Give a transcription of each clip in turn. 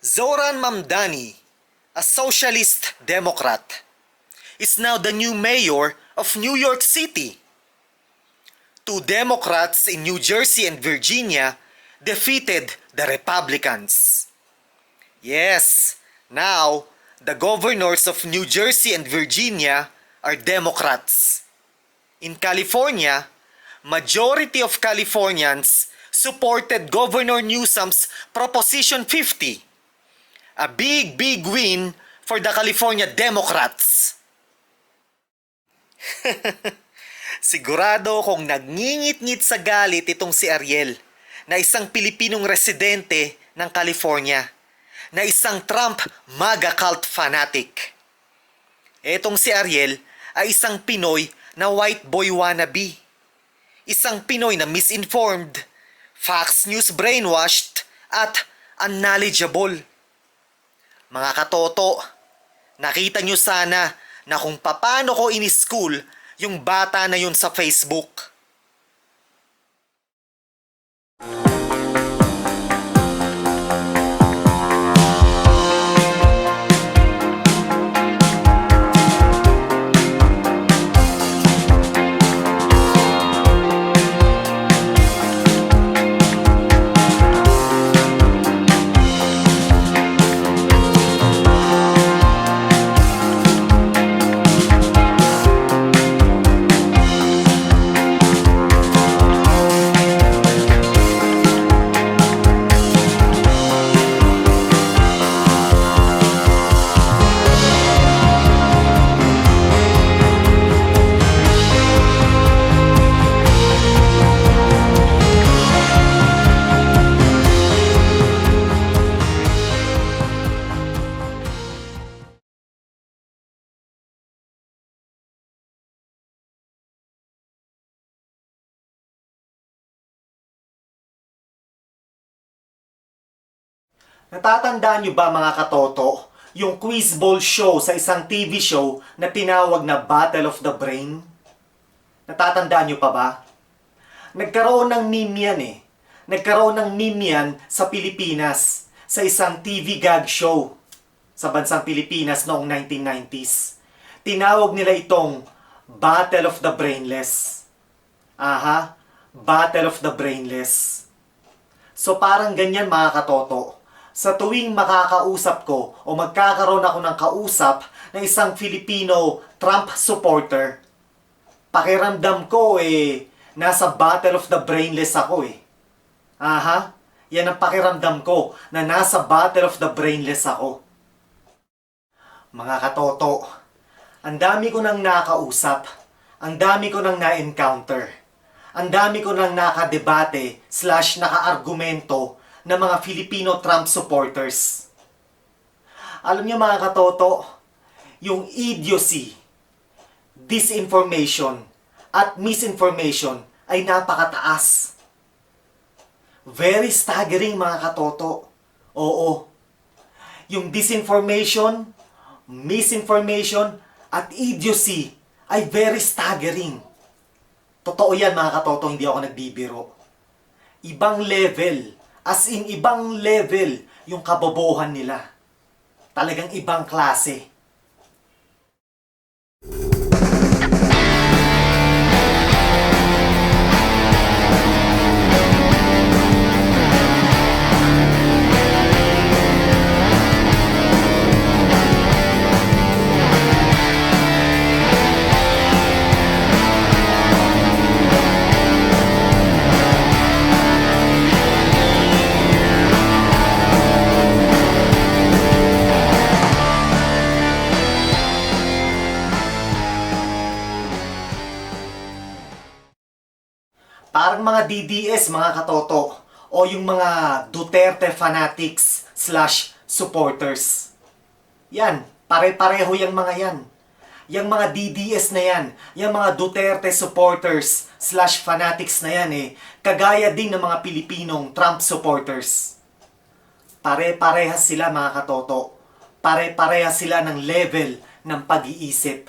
Zoran Mamdani, a socialist Democrat, is now the new mayor of New York City. Two Democrats in New Jersey and Virginia defeated the Republicans. Yes, now the governors of New Jersey and Virginia are Democrats. In California, majority of Californians supported Governor Newsom's Proposition 50. A big win for the California Democrats. Sigurado kung nagngingit-ngit sa galit itong si Ariel, na isang Pilipinong residente ng California, na isang Trump MAGA cult fanatic. Etong si Ariel ay isang Pinoy na white boy wannabe. Isang Pinoy na misinformed, Fox News brainwashed, at unknowledgeable. Mga katoto, nakita nyo sana na kung paano ko in-school yung bata na yun sa Facebook. Natatandaan nyo ba mga katoto, yung quiz bowl show sa isang TV show na tinawag na Battle of the Brain? Natatandaan nyo pa ba? Nagkaroon ng meme yan eh. Nagkaroon ng meme yan sa Pilipinas, sa isang TV gag show sa bansang Pilipinas noong 1990s. Tinawag nila itong Battle of the Brainless. Aha, Battle of the Brainless. So parang ganyan mga katoto. Sa tuwing makakausap ko o magkakaroon ako ng kausap na isang Filipino Trump supporter, pakiramdam ko nasa Battle of the Brainless ako eh. Aha, yan ang pakiramdam ko na nasa Battle of the Brainless ako. Mga katoto, ang dami ko nang nakausap, ang dami ko nang na-encounter, ang dami ko nang nakadebate / nakaargumento ng mga Filipino Trump supporters. Alam niyo mga katoto, yung idiocy, disinformation, at misinformation ay napakataas. Very staggering mga katoto. Oo. Yung disinformation, misinformation, at idiocy ay very staggering. Totoo yan mga katoto, hindi ako nagbibiro. Ibang level. As in, ibang level yung kabobohan nila. Talagang ibang klase. Parang mga DDS mga katoto o yung mga Duterte fanatics / supporters. Yan, pare-pareho yung mga yan. Yung mga DDS na yan, yung mga Duterte supporters / fanatics na yan kagaya din ng mga Pilipinong Trump supporters. Pare-parehas sila mga katoto. Pare-parehas sila ng level ng pag-iisip.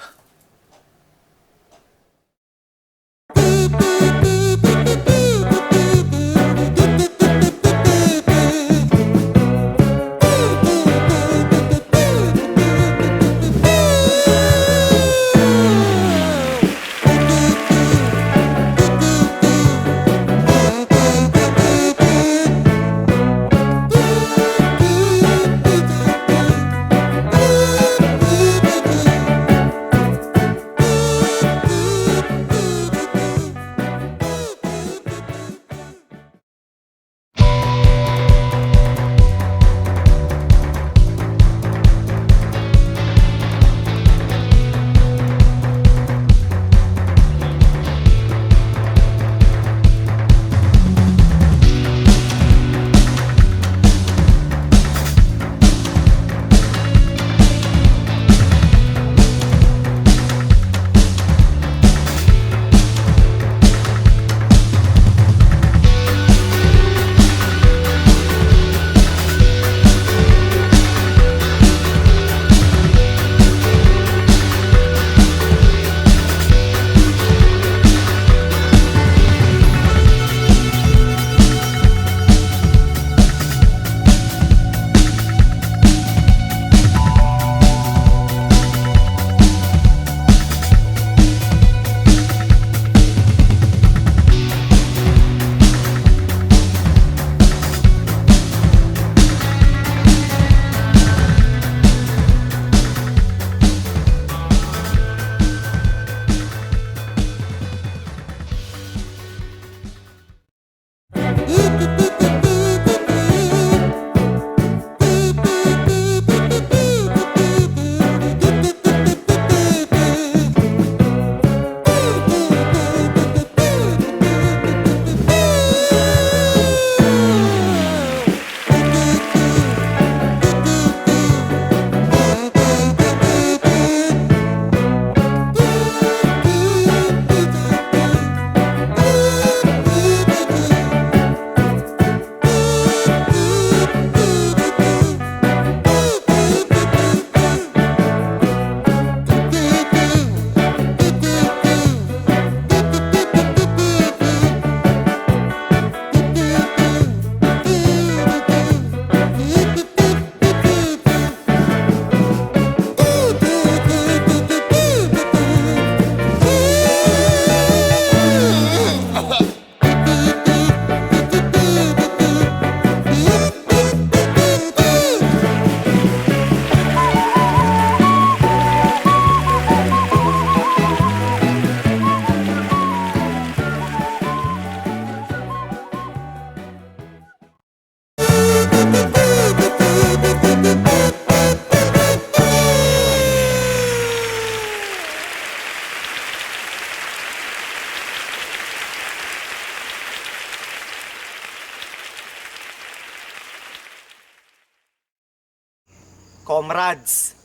Comrades,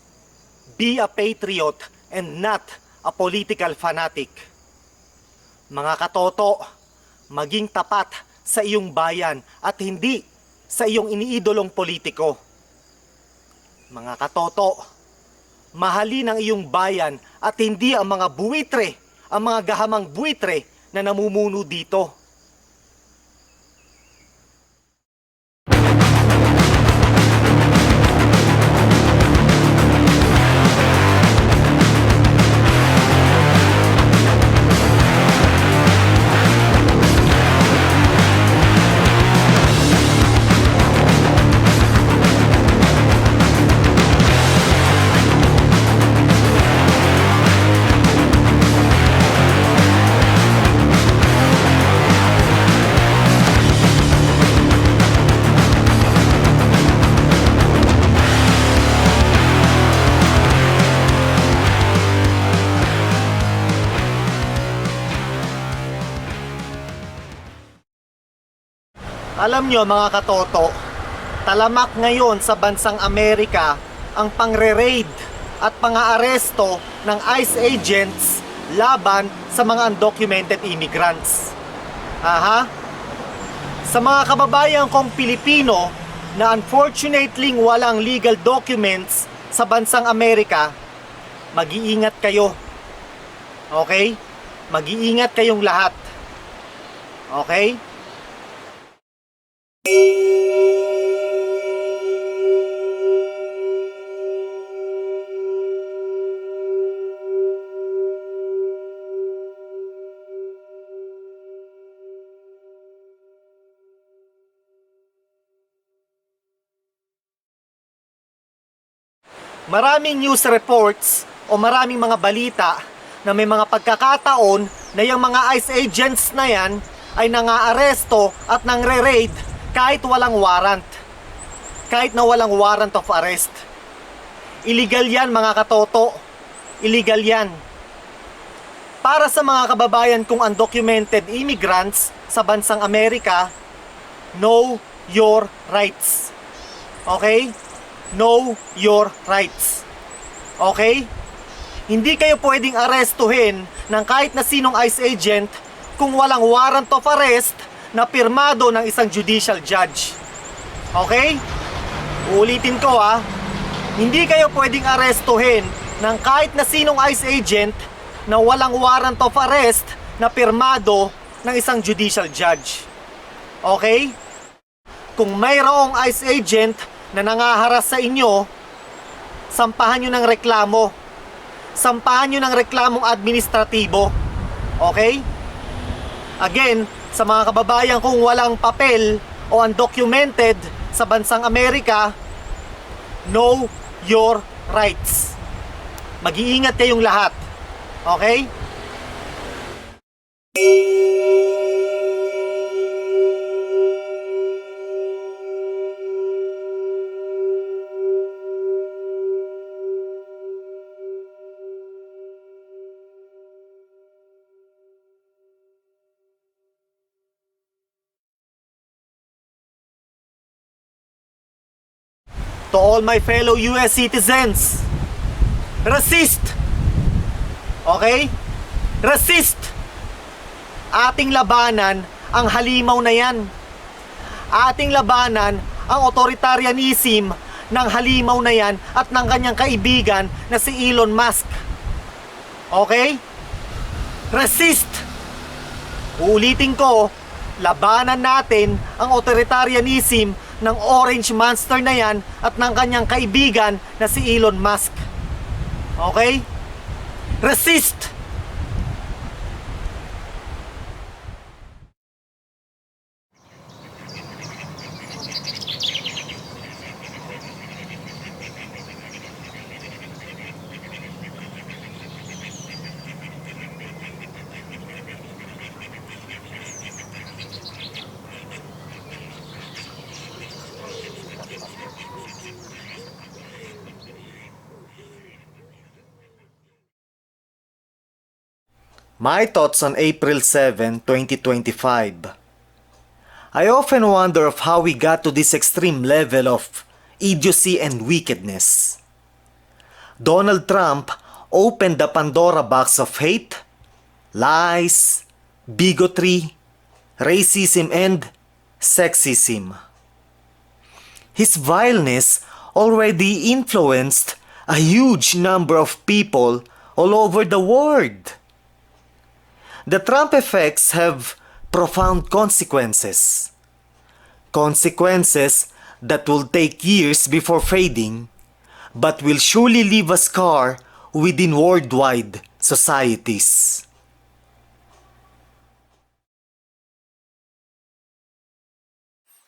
be a patriot and not a political fanatic. Mga katoto, maging tapat sa iyong bayan at hindi sa iyong iniidolong politiko. Mga katoto, mahalin ang iyong bayan at hindi ang mga buwitre, ang mga gahamang buwitre na namumuno dito. Alam nyo mga katoto, talamak ngayon sa bansang Amerika ang pangre-raid at pang-aaresto ng ICE agents laban sa mga undocumented immigrants. Sa mga kababayan kong Pilipino na unfortunately walang legal documents sa bansang Amerika, mag-iingat kayo. Okay? Mag-iingat kayong lahat. Okay? Maraming news reports o maraming mga balita na may mga pagkakataon na yung mga ICE agents na yan ay nangaaresto at nangre-raid kahit walang warrant. Kahit na walang warrant of arrest. Illegal yan mga katoto. Illegal yan. Para sa mga kababayan kong undocumented immigrants sa bansang Amerika, know your rights. Okay? Know your rights. Okay? Hindi kayo pwedeng arestuhin ng kahit na sinong ICE agent kung walang warrant of arrest na pirmado ng isang judicial judge. Okay? Uulitin ko hindi kayo pwedeng arestuhin ng kahit na sinong ICE agent na walang warrant of arrest na pirmado ng isang judicial judge. Okay? Kung mayroong ICE agent na nangaharas sa inyo, sampahan nyo ng reklamo. Sampahan nyo ng reklamong administratibo. Okay? Again, sa mga kababayan kung walang papel o undocumented sa bansang Amerika, know your rights. Mag-iingat kayong lahat. Okay? To all my fellow US citizens, resist! Okay? Resist! Ating labanan ang halimaw na yan. Ating labanan ang authoritarianism ng halimaw na yan at ng kanyang kaibigan na si Elon Musk. Okay? Resist! Uulitin ko, labanan natin ang authoritarianism ng Orange Monster na yan at ng kanyang kaibigan na si Elon Musk. Okay? Resist! My thoughts on April 7, 2025. I often wonder of how we got to this extreme level of idiocy and wickedness. Donald Trump opened the Pandora box of hate, lies, bigotry, racism, and sexism. His vileness already influenced a huge number of people all over the world. The Trump effects have profound consequences. Consequences that will take years before fading, but will surely leave a scar within worldwide societies.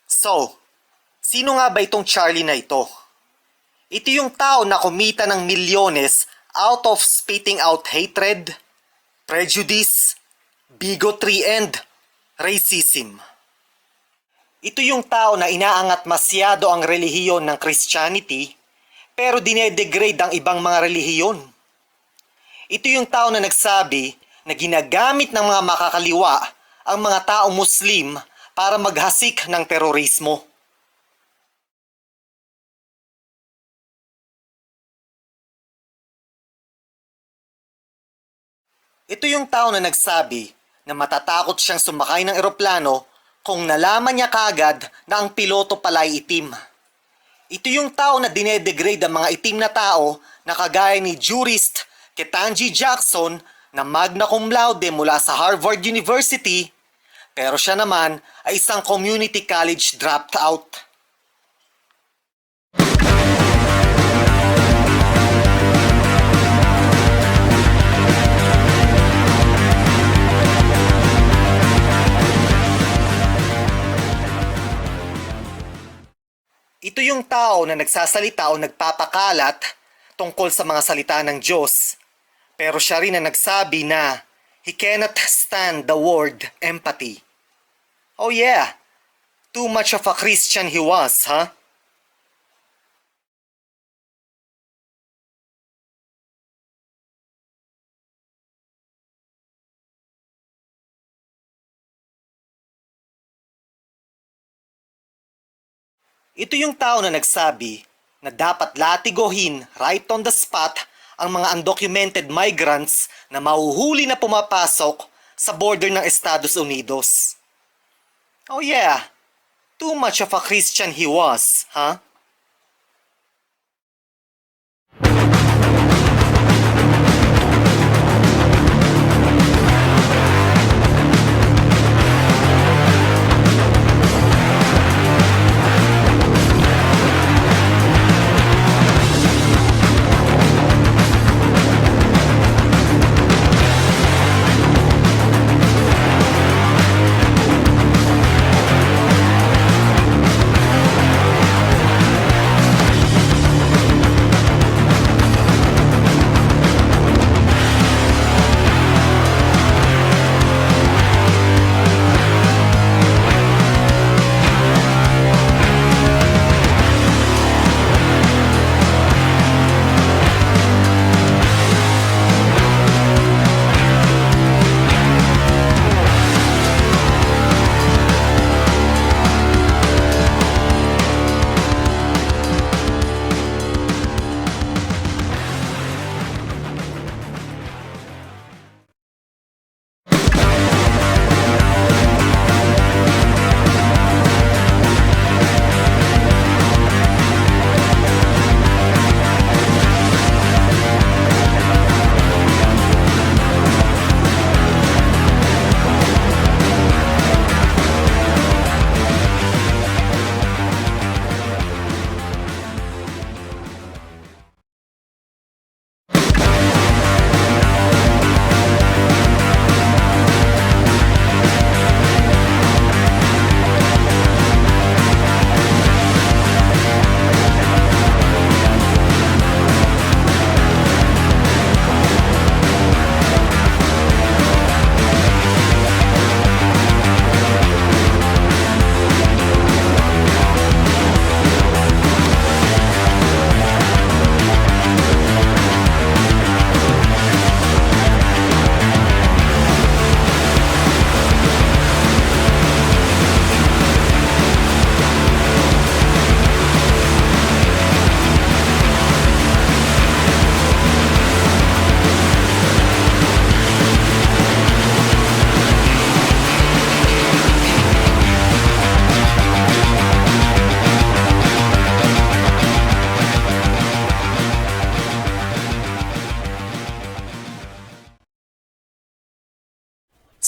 So, sino nga ba itong Charlie na ito? Ito yung tao na kumita ng milyones out of spitting out hatred, prejudice, bigotry, and racism. Ito yung tao na inaangat masyado ang relihiyon ng Christianity pero dinedegrade ang ibang mga relihiyon. Ito yung tao na nagsabi na ginagamit ng mga makakaliwa ang mga taong Muslim para maghasik ng terorismo. Ito yung tao na nagsabi na matatakot siyang sumakay ng eroplano kung nalaman niya kagad na ang piloto pala'y itim. Ito yung tao na dinedegrade ang mga itim na tao na kagaya ni jurist Ketanji Jackson na magna cum laude mula sa Harvard University, pero siya naman ay isang community college dropout. Ito yung tao na nagsasalita o nagpapakalat tungkol sa mga salita ng Diyos. Pero siya rin na nagsabi na he cannot stand the word empathy. Oh yeah, too much of a Christian he was, huh? Ito yung tao na nagsabi na dapat latigohin right on the spot ang mga undocumented migrants na mahuhuli na pumapasok sa border ng Estados Unidos. Oh yeah, too much of a Christian he was, huh?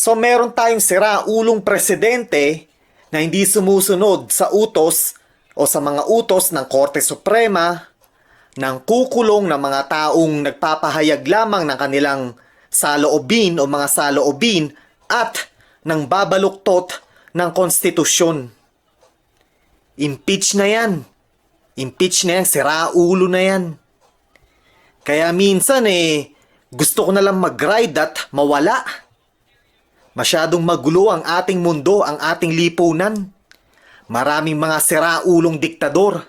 So meron tayong siraulong presidente na hindi sumusunod sa utos o sa mga utos ng Korte Suprema, ng kukulong ng mga taong nagpapahayag lamang ng kanilang saloobin o mga saloobin at ng babaluktot ng konstitusyon. Impeach na yan. Impeach na yan, siraulo na yan. Kaya minsan gusto ko na lang mag-ride at mawala. Masyadong magulo ang ating mundo, ang ating lipunan. Maraming mga siraulong diktador.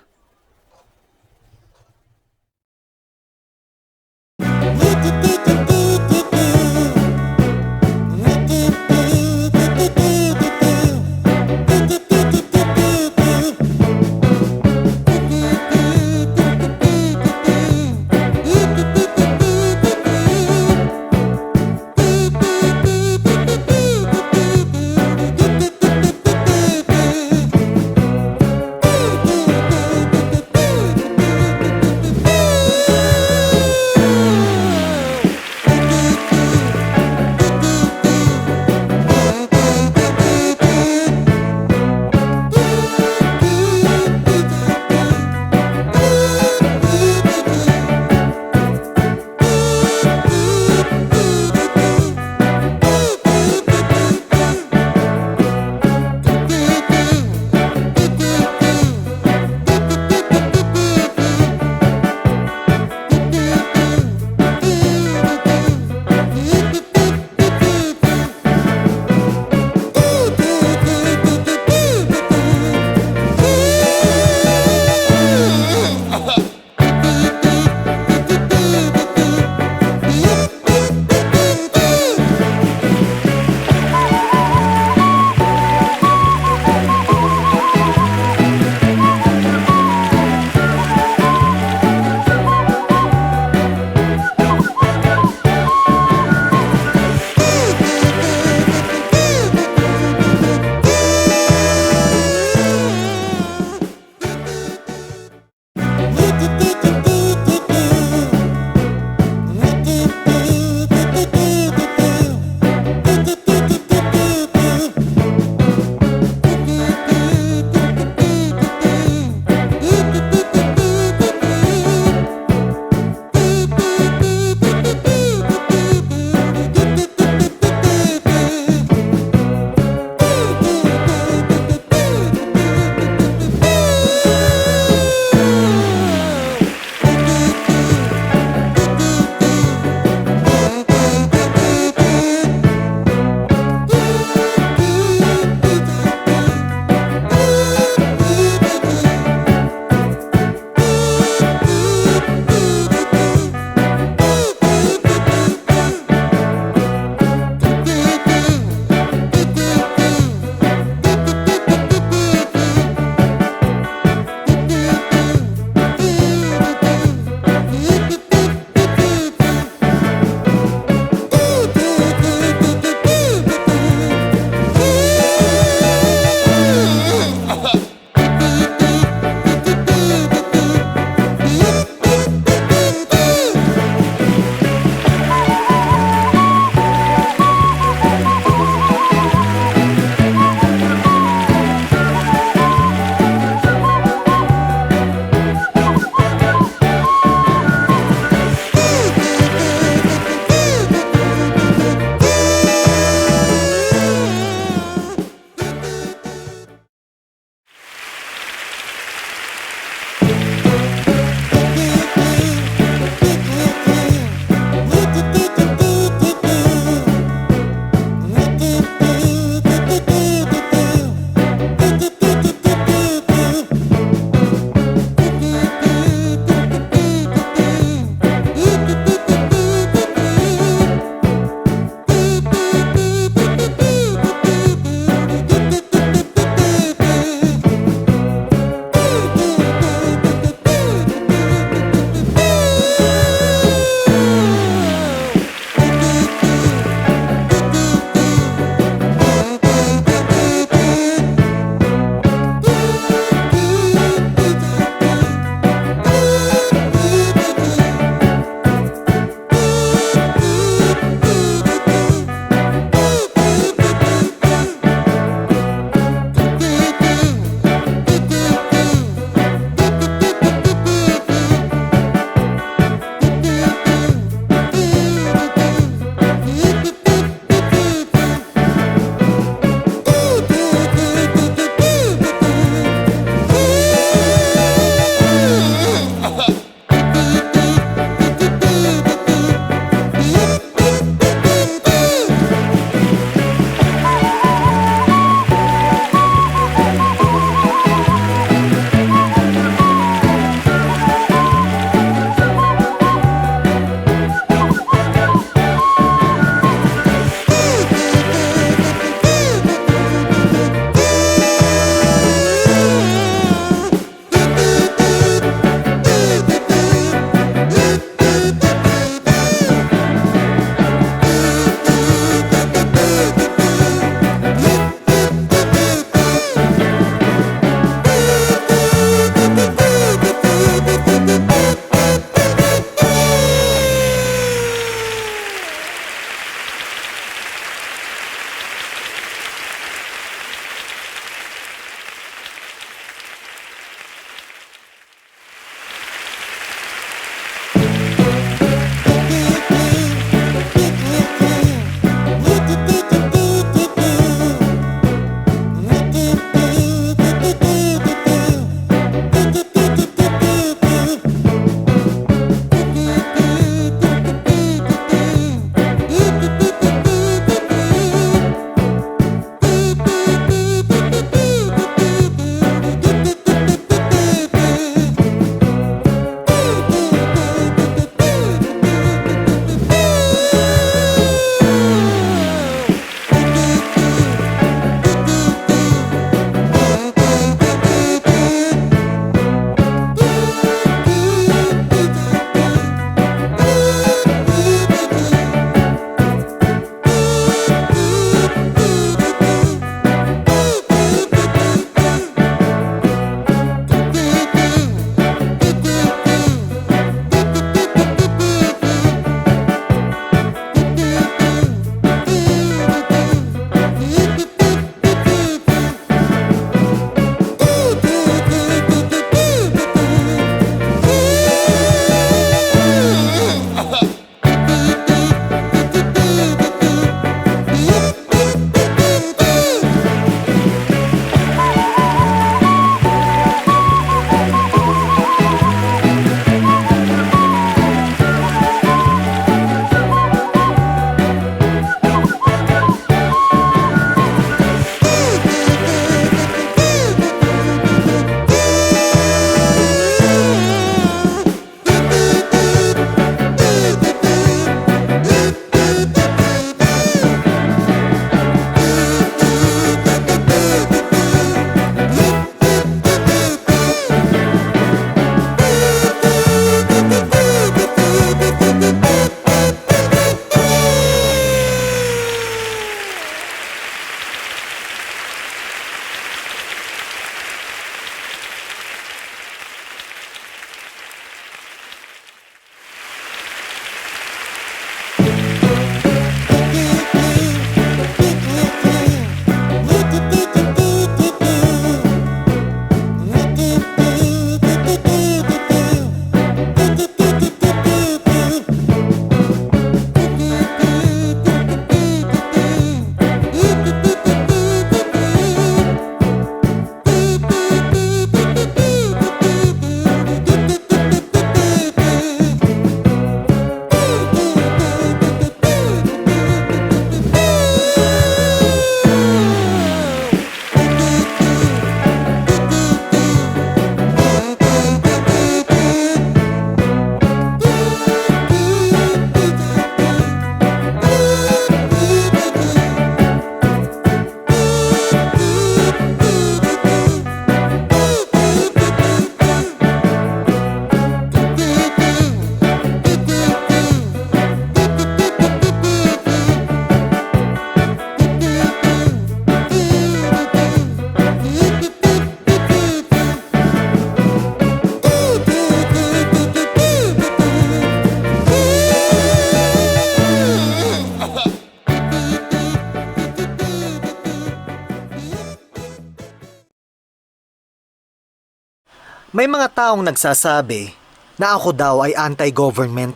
May mga taong nagsasabi na ako daw ay anti-government.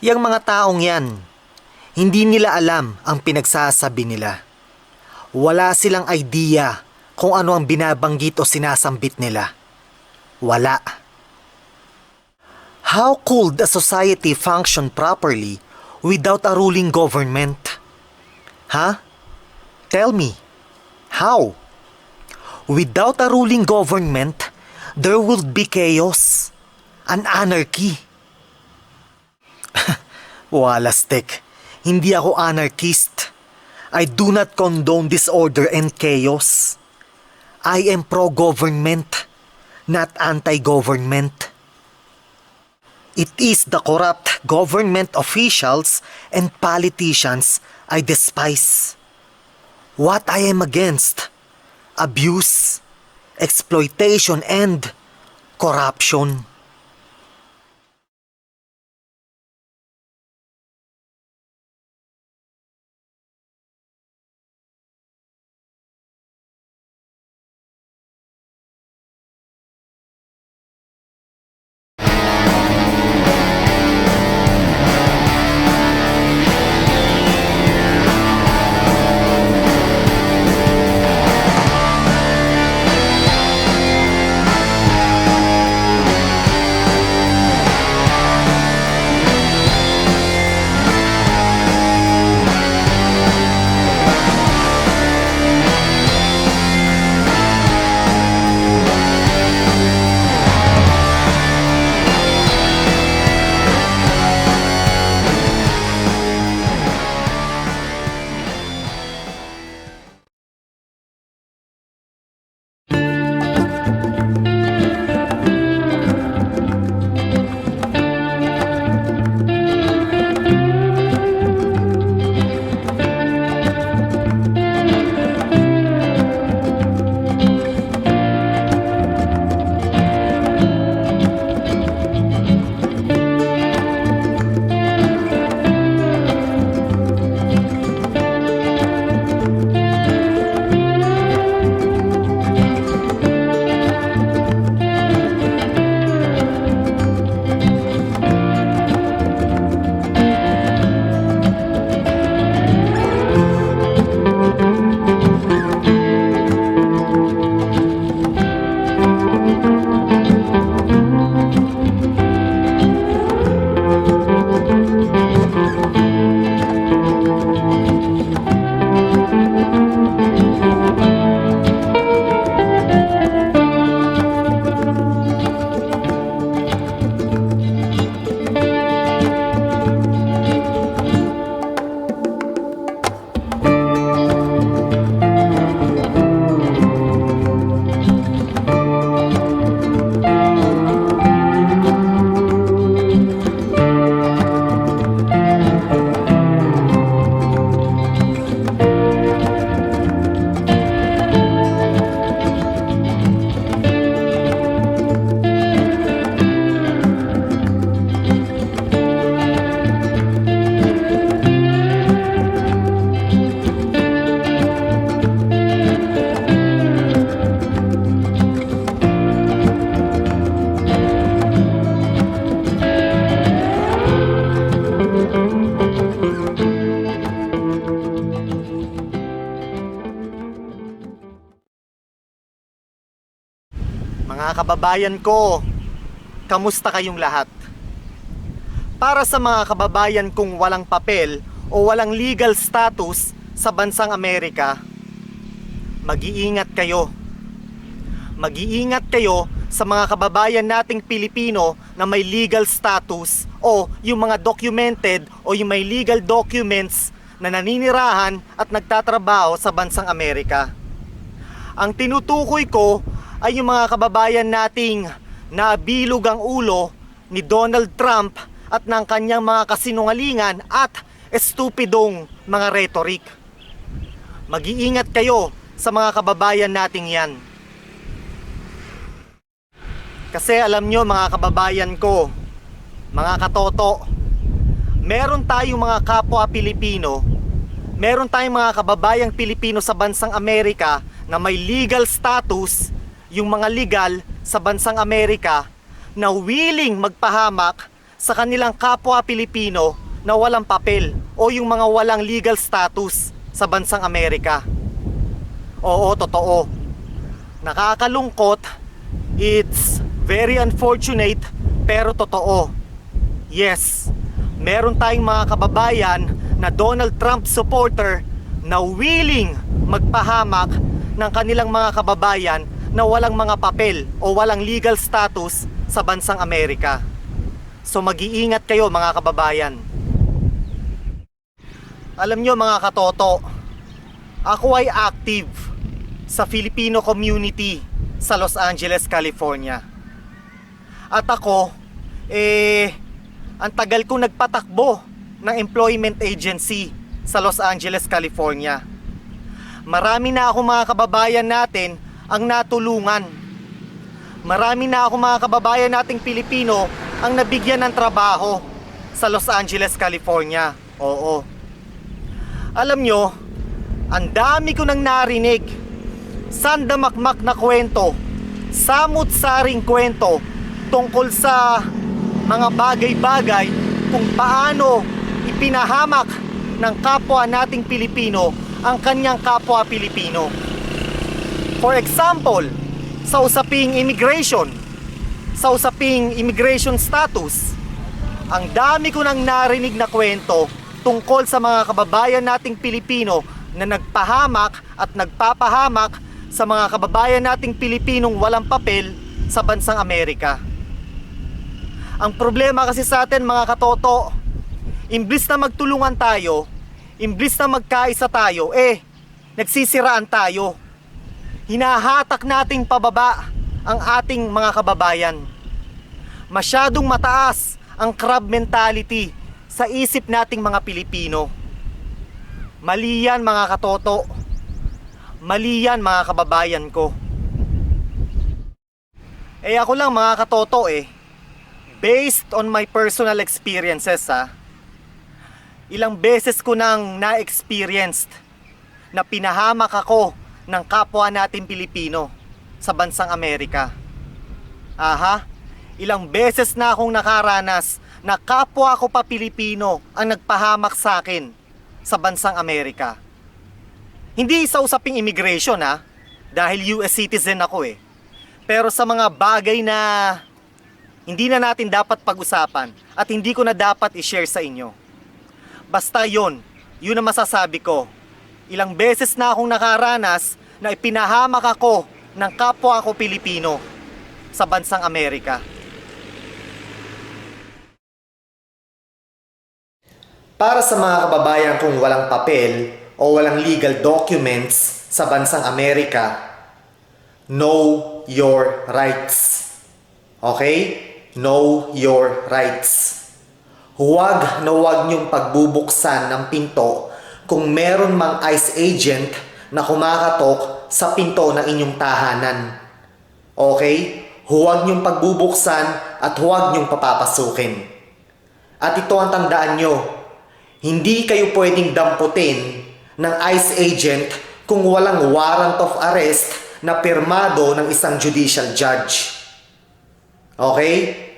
Yang mga taong yan, hindi nila alam ang pinagsasabi nila. Wala silang idea kung ano ang binabanggit o sinasambit nila. Wala. How could a society function properly without a ruling government? Huh? Tell me, how? Without a ruling government, there will be chaos, an anarchy. Walastek, hindi ako anarchist. I do not condone disorder and chaos. I am pro-government, not anti-government. It is the corrupt government officials and politicians I despise. What I am against: abuse, exploitation, and corruption. Mga kababayan ko, kamusta kayong lahat? Para sa mga kababayan kong walang papel o walang legal status sa bansang Amerika, mag-iingat kayo. Mag-iingat kayo sa mga kababayan nating Pilipino na may legal status o yung mga documented o yung may legal documents na naninirahan at nagtatrabaho sa bansang Amerika. Ang tinutukoy ko ay yung mga kababayan nating nabilog ang ulo ni Donald Trump at ng kanyang mga kasinungalingan at estupidong mga rhetoric. Mag-iingat kayo sa mga kababayan nating yan. Kasi alam nyo mga kababayan ko, mga katoto, meron tayong mga kapwa Pilipino, meron tayong mga kababayang Pilipino sa bansang Amerika na may legal status, yung mga legal sa bansang Amerika na willing magpahamak sa kanilang kapwa Pilipino na walang papel o yung mga walang legal status sa bansang Amerika. Oo, totoo. Nakakalungkot, it's very unfortunate, pero totoo. Yes, meron tayong mga kababayan na Donald Trump supporter na willing magpahamak ng kanilang mga kababayan na walang mga papel o walang legal status sa bansang Amerika. So mag-iingat kayo mga kababayan. Alam nyo mga katoto, ako ay active sa Filipino community sa Los Angeles, California. At ako, ang tagal kong nagpatakbo ng employment agency sa Los Angeles, California. Marami na ako mga kababayan natin ang natulungan. Marami na ako mga kababayan nating Pilipino ang nabigyan ng trabaho sa Los Angeles, California. Oo. Alam nyo, ang dami ko nang narinig, sandamakmak na kwento, samut-saring kwento tungkol sa mga bagay-bagay kung paano ipinahamak ng kapwa nating Pilipino ang kanyang kapwa Pilipino. For example, sa usaping immigration, sa usaping immigration status, ang dami ko nang narinig na kwento tungkol sa mga kababayan nating Pilipino na nagpahamak at nagpapahamak sa mga kababayan nating Pilipinong walang papel sa bansang Amerika. Ang problema kasi sa atin mga katoto, imbis na magtulungan tayo, imbis na magkaisa tayo, nagsisiraan tayo. Hinahatak nating pababa ang ating mga kababayan. Masyadong mataas ang crab mentality sa isip nating mga Pilipino. Mali yan mga katoto. Mali yan mga kababayan ko. Ako lang mga katoto based on my personal experiences ilang beses ko nang na-experienced na pinahamak ako ng kapwa natin Pilipino sa bansang Amerika. Ilang beses na akong nakaranas na kapwa ko pa Pilipino ang nagpahamak sa akin sa bansang Amerika. Hindi sa usaping immigration dahil US citizen ako Pero sa mga bagay na hindi na natin dapat pag-usapan at hindi ko na dapat i-share sa inyo. Basta yun ang masasabi ko. Ilang beses na akong nakaranas na ipinahamak ako ng kapwa ko Pilipino sa bansang Amerika. Para sa mga kababayan kong walang papel o walang legal documents sa bansang Amerika, know your rights. Okay? Know your rights. Huwag na huwag niyong pagbubuksan ng pinto kung meron mang ICE agent na kumakatok sa pinto ng inyong tahanan. Okay? Huwag niyong pagbubuksan at huwag niyong papapasukin. At ito ang tandaan nyo, hindi kayo pwedeng damputin ng ICE agent kung walang warrant of arrest na pirmado ng isang judicial judge. Okay?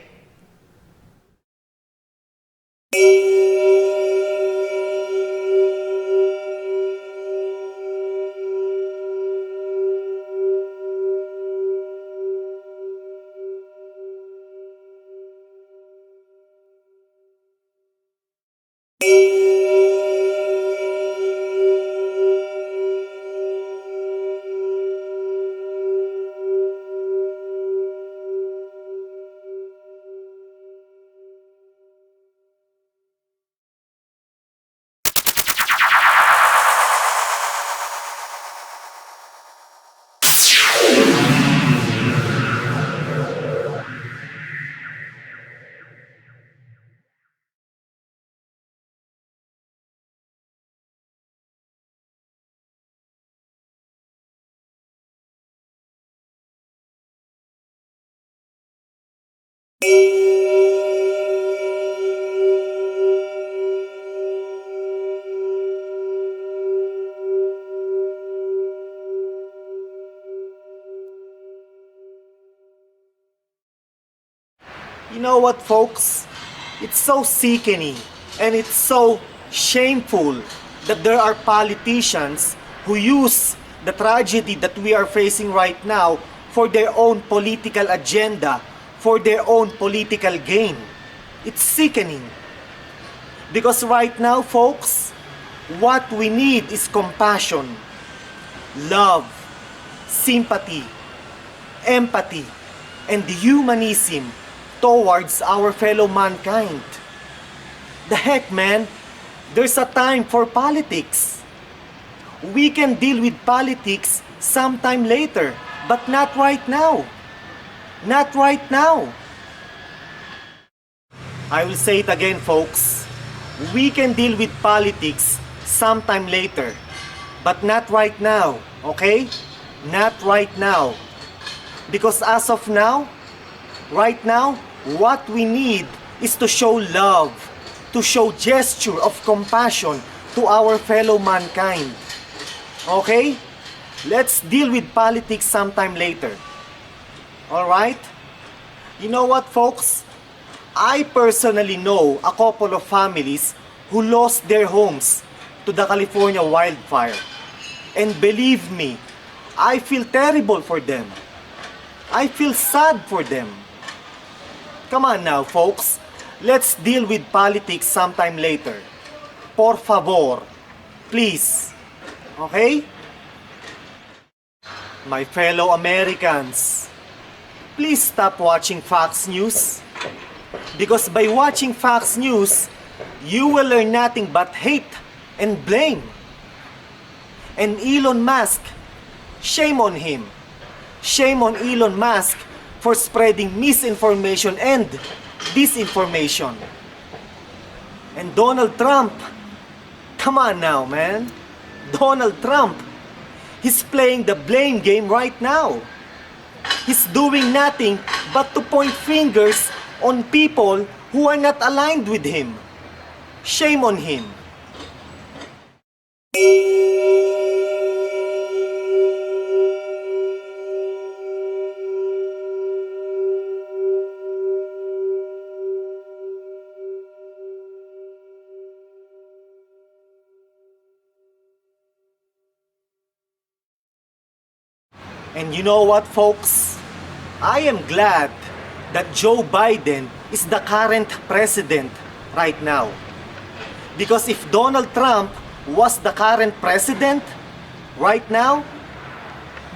You know what, folks? It's so sickening and it's so shameful that there are politicians who use the tragedy that we are facing right now for their own political agenda, for their own political gain. It's sickening. Because right now, folks, what we need is compassion, love, sympathy, empathy, and humanism towards our fellow mankind. The heck, man, there's a time for politics. We can deal with politics sometime later, but not right now. Not right now. I will say it again, folks. We can deal with politics sometime later, but not right now, okay? Not right now. Because as of now, right now, what we need is to show love, to show gesture of compassion to our fellow mankind. Okay? Let's deal with politics sometime later. Alright? You know what, folks? I personally know a couple of families who lost their homes to the California wildfire. And believe me, I feel terrible for them. I feel sad for them. Come on now, folks. Let's deal with politics sometime later. Por favor. Please. Okay? My fellow Americans, please stop watching Fox News. Because by watching Fox News, you will learn nothing but hate and blame. And Elon Musk, shame on him. Shame on Elon Musk for spreading misinformation and disinformation. And Donald Trump, come on now, man. Donald Trump, he's playing the blame game right now. He's doing nothing but to point fingers on people who are not aligned with him. Shame on him. And you know what, folks? I am glad that Joe Biden is the current president right now. Because if Donald Trump was the current president right now,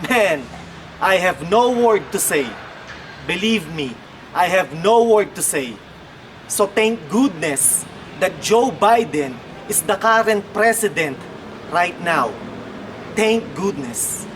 man, I have no word to say. Believe me, I have no word to say. So thank goodness that Joe Biden is the current president right now. Thank goodness.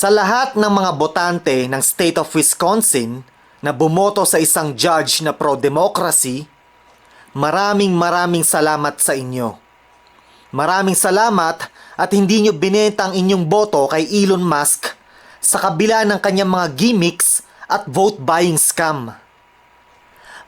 Sa lahat ng mga botante ng State of Wisconsin na bumoto sa isang judge na pro-democracy, maraming salamat sa inyo. Maraming salamat at hindi nyo binenta ang inyong boto kay Elon Musk sa kabila ng kanyang mga gimmicks at vote buying scam.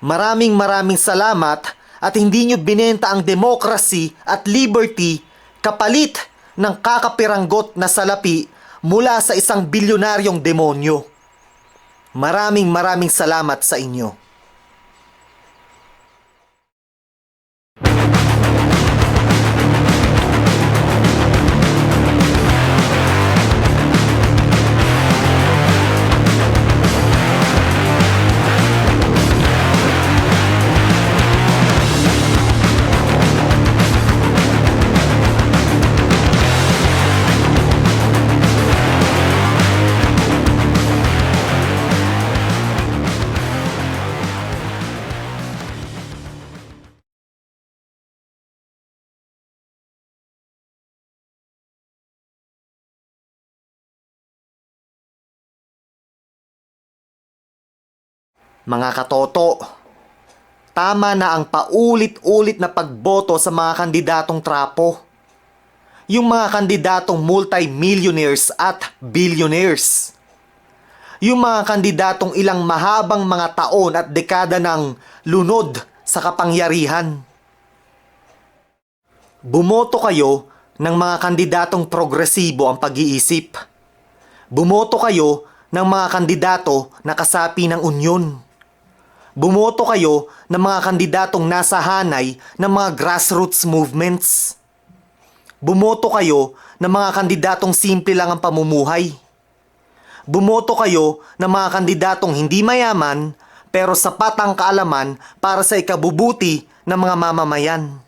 Maraming salamat at hindi nyo binenta ang democracy at liberty kapalit ng kakapiranggot na salapi mula sa isang bilyonaryong demonyo. Maraming salamat sa inyo. Mga katoto, tama na ang paulit-ulit na pagboto sa mga kandidatong trapo. Yung mga kandidatong multi-millionaires at billionaires. Yung mga kandidatong ilang mahabang mga taon at dekada ng lunod sa kapangyarihan. Bumoto kayo ng mga kandidatong progresibo ang pag-iisip. Bumoto kayo ng mga kandidato na kasapi ng unyon. Bumoto kayo ng mga kandidatong nasa hanay ng mga grassroots movements. Bumoto kayo ng mga kandidatong simple lang ang pamumuhay. Bumoto kayo ng mga kandidatong hindi mayaman pero sapat ang kaalaman para sa ikabubuti ng mga mamamayan.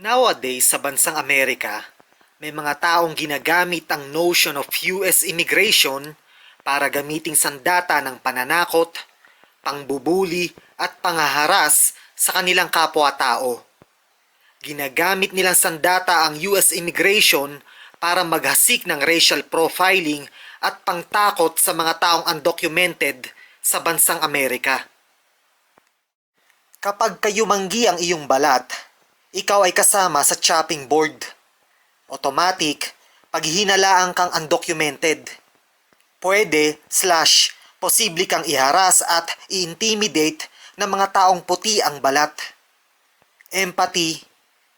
Nowadays, sa bansang Amerika, may mga taong ginagamit ang notion of US immigration para gamiting sandata ng pananakot, pangbubuli at panghaharas sa kanilang kapwa-tao. Ginagamit nilang sandata ang US immigration para maghasik ng racial profiling at pangtakot sa mga taong undocumented sa bansang Amerika. Kapag kayumanggi ang iyong balat, ikaw ay kasama sa chopping board. Automatic, paghihinalaan kang undocumented. Posible kang iharas at i-intimidate ng mga taong puti ang balat. Empathy,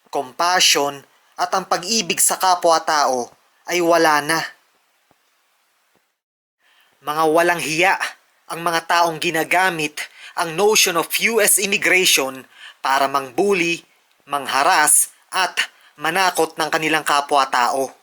compassion, at ang pag-ibig sa kapwa-tao ay wala na. Mga walang hiya ang mga taong ginagamit ang notion of US immigration para mangbuli, mangharas at manakot ng kanilang kapwa-tao.